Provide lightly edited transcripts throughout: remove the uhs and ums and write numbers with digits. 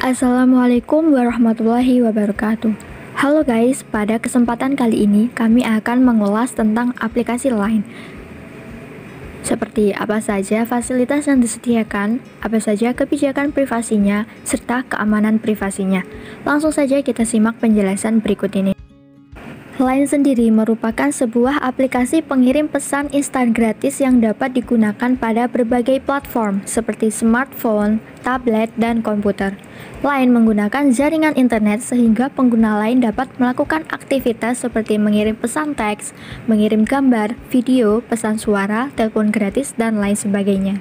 Assalamualaikum warahmatullahi wabarakatuh. Halo guys, pada kesempatan kali ini kami akan mengulas tentang aplikasi Line. Seperti apa saja fasilitas yang disediakan, apa saja kebijakan privasinya, serta keamanan privasinya. Langsung saja kita simak penjelasan berikut ini. Line sendiri merupakan sebuah aplikasi pengirim pesan instan gratis yang dapat digunakan pada berbagai platform seperti smartphone, tablet, dan komputer. Line menggunakan jaringan internet sehingga pengguna lain dapat melakukan aktivitas seperti mengirim pesan teks, mengirim gambar, video, pesan suara, telepon gratis, dan lain sebagainya.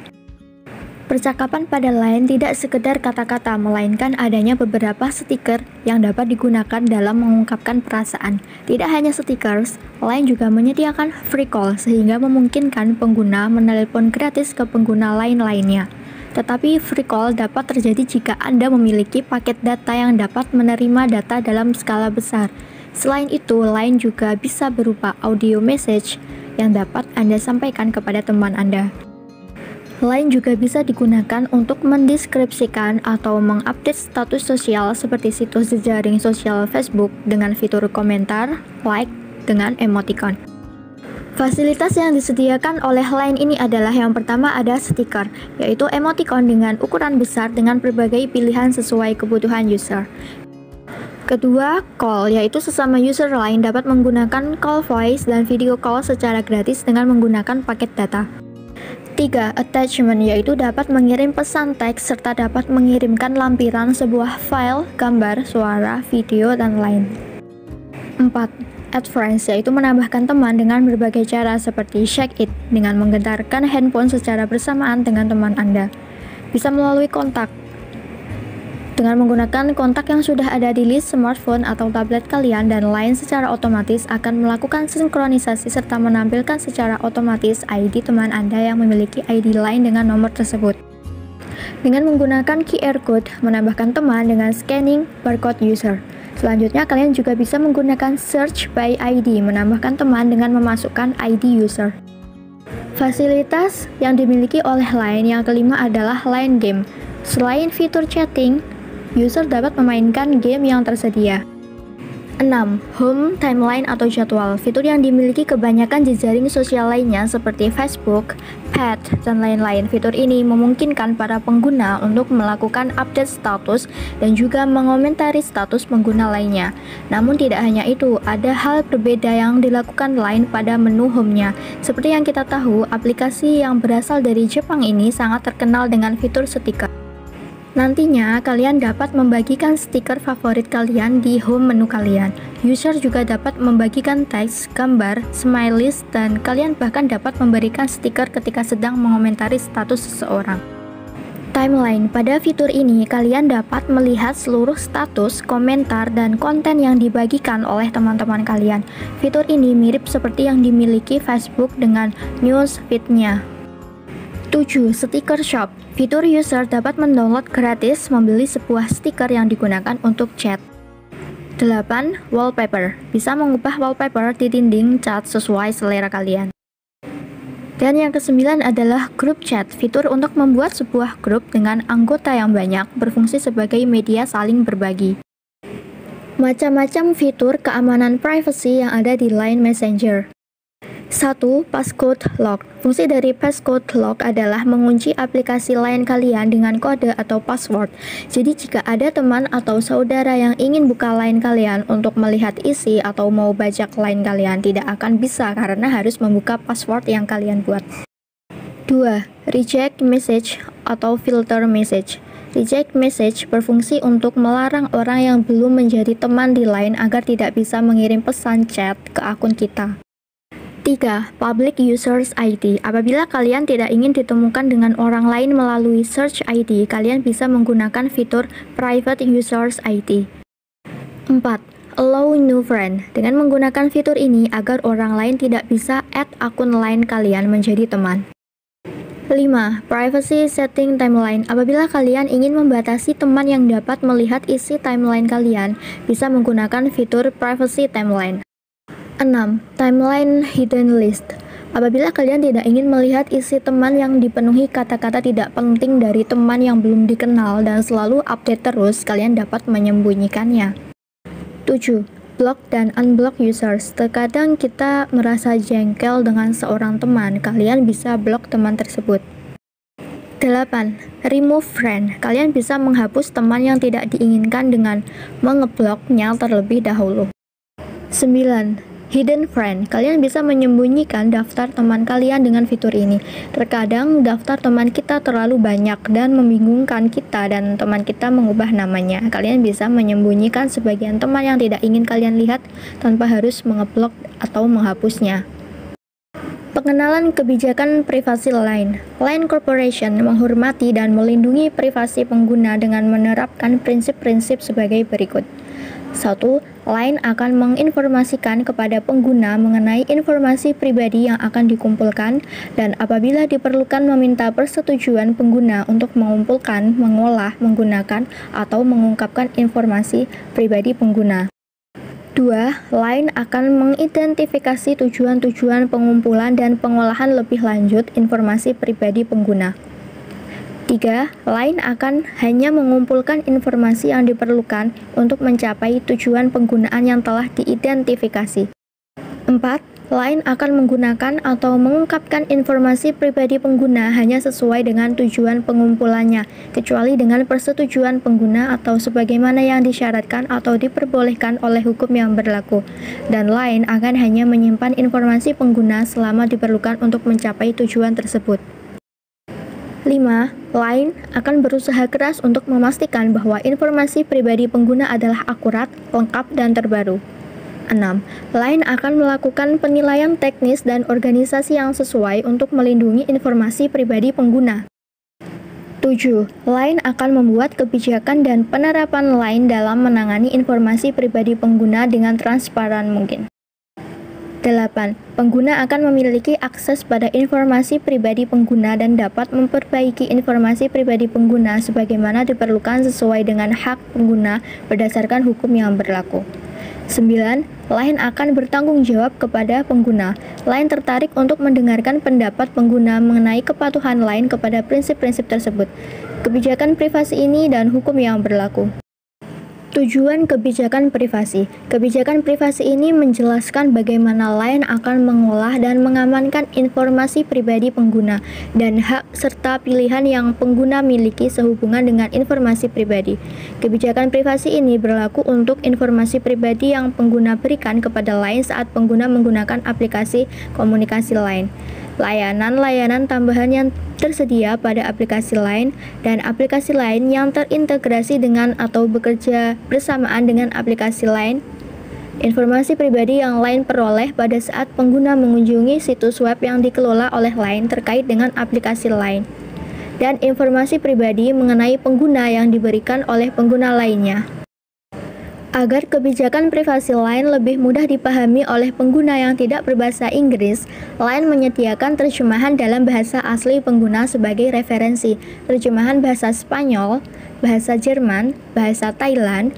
Percakapan pada Line tidak sekedar kata-kata, melainkan adanya beberapa stiker yang dapat digunakan dalam mengungkapkan perasaan. Tidak hanya stickers, Line juga menyediakan free call sehingga memungkinkan pengguna menelepon gratis ke pengguna lain lainnya. Tetapi free call dapat terjadi jika Anda memiliki paket data yang dapat menerima data dalam skala besar. Selain itu, Line juga bisa berupa audio message yang dapat Anda sampaikan kepada teman Anda. Line juga bisa digunakan untuk mendeskripsikan atau mengupdate status sosial seperti situs jejaring sosial Facebook dengan fitur komentar, like, dengan emoticon. Fasilitas yang disediakan oleh Line ini adalah yang pertama ada stiker, yaitu emoticon dengan ukuran besar dengan berbagai pilihan sesuai kebutuhan user. Kedua, call, yaitu sesama user Line dapat menggunakan call voice dan video call secara gratis dengan menggunakan paket data. 3. Attachment, yaitu dapat mengirim pesan teks serta dapat mengirimkan lampiran sebuah file, gambar, suara, video, dan lain. 4. Add friends, yaitu menambahkan teman dengan berbagai cara seperti shake it dengan menggetarkan handphone secara bersamaan dengan teman Anda. Bisa melalui kontak dengan menggunakan kontak yang sudah ada di list smartphone atau tablet kalian, dan Line secara otomatis akan melakukan sinkronisasi serta menampilkan secara otomatis ID teman Anda yang memiliki ID Line dengan nomor tersebut. Dengan menggunakan QR code, menambahkan teman dengan scanning barcode user. Selanjutnya, kalian juga bisa menggunakan search by ID, menambahkan teman dengan memasukkan ID user. Fasilitas yang dimiliki oleh Line yang kelima adalah Line Game. Selain fitur chatting, user dapat memainkan game yang tersedia. 6. Home timeline atau jadwal, fitur yang dimiliki kebanyakan jejaring sosial lainnya seperti Facebook, Pet, dan lain-lain. Fitur ini memungkinkan para pengguna untuk melakukan update status dan juga mengomentari status pengguna lainnya. Namun tidak hanya itu, ada hal berbeda yang dilakukan Line pada menu home-nya. Seperti yang kita tahu, aplikasi yang berasal dari Jepang ini sangat terkenal dengan fitur stiker. Nantinya, kalian dapat membagikan stiker favorit kalian di home menu kalian. User juga dapat membagikan teks, gambar, smileys, dan kalian bahkan dapat memberikan stiker ketika sedang mengomentari status seseorang. Timeline, pada fitur ini kalian dapat melihat seluruh status, komentar, dan konten yang dibagikan oleh teman-teman kalian. Fitur ini mirip seperti yang dimiliki Facebook dengan news feed-nya. 7. Sticker Shop, fitur user dapat mendownload gratis membeli sebuah stiker yang digunakan untuk chat. 8. Wallpaper, bisa mengubah wallpaper di dinding cat sesuai selera kalian. Dan yang ke-9 adalah Group Chat, fitur untuk membuat sebuah grup dengan anggota yang banyak, berfungsi sebagai media saling berbagi. Macam-macam fitur keamanan privacy yang ada di Line Messenger. 1. Passcode Lock, fungsi dari Passcode Lock adalah mengunci aplikasi Line kalian dengan kode atau password. Jadi jika ada teman atau saudara yang ingin buka Line kalian untuk melihat isi atau mau bajak Line kalian, tidak akan bisa karena harus membuka password yang kalian buat. 2. Reject Message atau Filter Message. Reject Message berfungsi untuk melarang orang yang belum menjadi teman di Line agar tidak bisa mengirim pesan chat ke akun kita. 3. Public Users ID, apabila kalian tidak ingin ditemukan dengan orang lain melalui search ID, kalian bisa menggunakan fitur Private Users ID. 4. Allow New Friend, dengan menggunakan fitur ini agar orang lain tidak bisa add akun Line kalian menjadi teman. 5. Privacy Setting Timeline, apabila kalian ingin membatasi teman yang dapat melihat isi timeline kalian, bisa menggunakan fitur Privacy Timeline. 6. Timeline Hidden List, Apabila kalian tidak ingin melihat isi teman yang dipenuhi kata-kata tidak penting dari teman yang belum dikenal dan selalu update terus, kalian dapat menyembunyikannya. 7. Block dan unblock users. Terkadang kita merasa jengkel dengan seorang teman, kalian bisa blok teman tersebut. 8. Remove friend. Kalian bisa menghapus teman yang tidak diinginkan dengan mengebloknya terlebih dahulu. 9. Hidden friend. Kalian bisa menyembunyikan daftar teman kalian dengan fitur ini. Terkadang daftar teman kita terlalu banyak dan membingungkan kita dan teman kita mengubah namanya. Kalian bisa menyembunyikan sebagian teman yang tidak ingin kalian lihat tanpa harus mengeblok atau menghapusnya. Pengenalan kebijakan privasi Line. Line Corporation menghormati dan melindungi privasi pengguna dengan menerapkan prinsip-prinsip sebagai berikut. 1. Line akan menginformasikan kepada pengguna mengenai informasi pribadi yang akan dikumpulkan dan apabila diperlukan meminta persetujuan pengguna untuk mengumpulkan, mengolah, menggunakan, atau mengungkapkan informasi pribadi pengguna. 2. Line akan mengidentifikasi tujuan-tujuan pengumpulan dan pengolahan lebih lanjut informasi pribadi pengguna. 3. Line akan hanya mengumpulkan informasi yang diperlukan untuk mencapai tujuan penggunaan yang telah diidentifikasi. 4. Line akan menggunakan atau mengungkapkan informasi pribadi pengguna hanya sesuai dengan tujuan pengumpulannya, kecuali dengan persetujuan pengguna atau sebagaimana yang disyaratkan atau diperbolehkan oleh hukum yang berlaku. Dan Line akan hanya menyimpan informasi pengguna selama diperlukan untuk mencapai tujuan tersebut. 5. Line akan berusaha keras untuk memastikan bahwa informasi pribadi pengguna adalah akurat, lengkap, dan terbaru. 6. Line akan melakukan penilaian teknis dan organisasi yang sesuai untuk melindungi informasi pribadi pengguna. 7. Line akan membuat kebijakan dan penerapan Line dalam menangani informasi pribadi pengguna dengan transparan mungkin. 8. Pengguna akan memiliki akses pada informasi pribadi pengguna dan dapat memperbaiki informasi pribadi pengguna sebagaimana diperlukan sesuai dengan hak pengguna berdasarkan hukum yang berlaku. 9. Line akan bertanggung jawab kepada pengguna. Line tertarik untuk mendengarkan pendapat pengguna mengenai kepatuhan Line kepada prinsip-prinsip tersebut, kebijakan privasi ini, dan hukum yang berlaku. Tujuan kebijakan privasi. Kebijakan privasi ini menjelaskan bagaimana Line akan mengolah dan mengamankan informasi pribadi pengguna dan hak serta pilihan yang pengguna miliki sehubungan dengan informasi pribadi. Kebijakan privasi ini berlaku untuk informasi pribadi yang pengguna berikan kepada Line saat pengguna menggunakan aplikasi komunikasi Line, layanan-layanan tambahan yang tersedia pada aplikasi Line, dan aplikasi lain yang terintegrasi dengan atau bekerja bersamaan dengan aplikasi Line. Informasi pribadi yang Line peroleh pada saat pengguna mengunjungi situs web yang dikelola oleh Line terkait dengan aplikasi Line, dan informasi pribadi mengenai pengguna yang diberikan oleh pengguna lainnya. Agar kebijakan privasi Line lebih mudah dipahami oleh pengguna yang tidak berbahasa Inggris, Line menyediakan terjemahan dalam bahasa asli pengguna sebagai referensi, terjemahan bahasa Spanyol, bahasa Jerman, bahasa Thailand,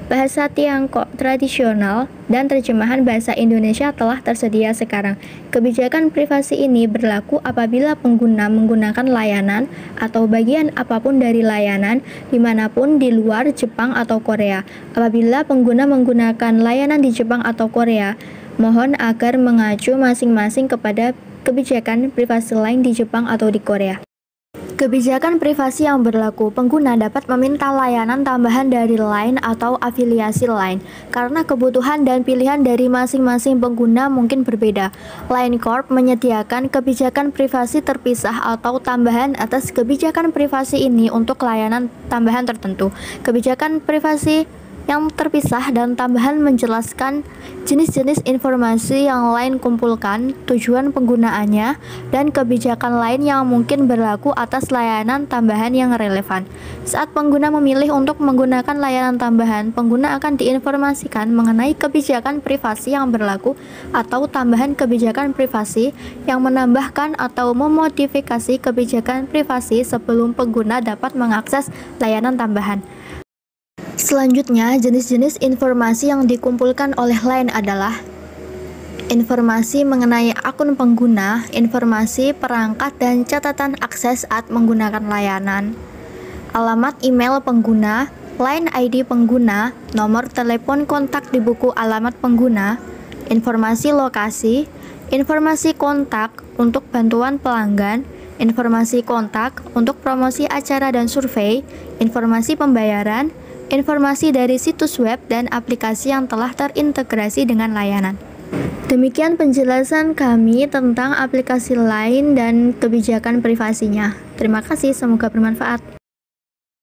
bahasa Tiongkok tradisional, dan terjemahan bahasa Indonesia telah tersedia sekarang. Kebijakan privasi ini berlaku apabila pengguna menggunakan layanan atau bagian apapun dari layanan dimanapun di luar Jepang atau Korea. Apabila pengguna menggunakan layanan di Jepang atau Korea, mohon agar mengacu masing-masing kepada kebijakan privasi Line di Jepang atau di Korea. Kebijakan privasi yang berlaku, pengguna dapat meminta layanan tambahan dari Line atau afiliasi Line karena kebutuhan dan pilihan dari masing-masing pengguna mungkin berbeda. Line Corp menyediakan kebijakan privasi terpisah atau tambahan atas kebijakan privasi ini untuk layanan tambahan tertentu. Kebijakan privasi yang terpisah dan tambahan menjelaskan jenis-jenis informasi yang Line kumpulkan, tujuan penggunaannya, dan kebijakan lain yang mungkin berlaku atas layanan tambahan yang relevan. Saat pengguna memilih untuk menggunakan layanan tambahan, pengguna akan diinformasikan mengenai kebijakan privasi yang berlaku atau tambahan kebijakan privasi yang menambahkan atau memodifikasi kebijakan privasi sebelum pengguna dapat mengakses layanan tambahan. Selanjutnya, jenis-jenis informasi yang dikumpulkan oleh Line adalah informasi mengenai akun pengguna, informasi perangkat dan catatan akses saat menggunakan layanan, alamat email pengguna, line ID pengguna, nomor telepon kontak di buku alamat pengguna, informasi lokasi, informasi kontak untuk bantuan pelanggan, informasi kontak untuk promosi acara dan survei, informasi pembayaran, informasi dari situs web dan aplikasi yang telah terintegrasi dengan layanan. Demikian penjelasan kami tentang aplikasi Line dan kebijakan privasinya. Terima kasih, semoga bermanfaat.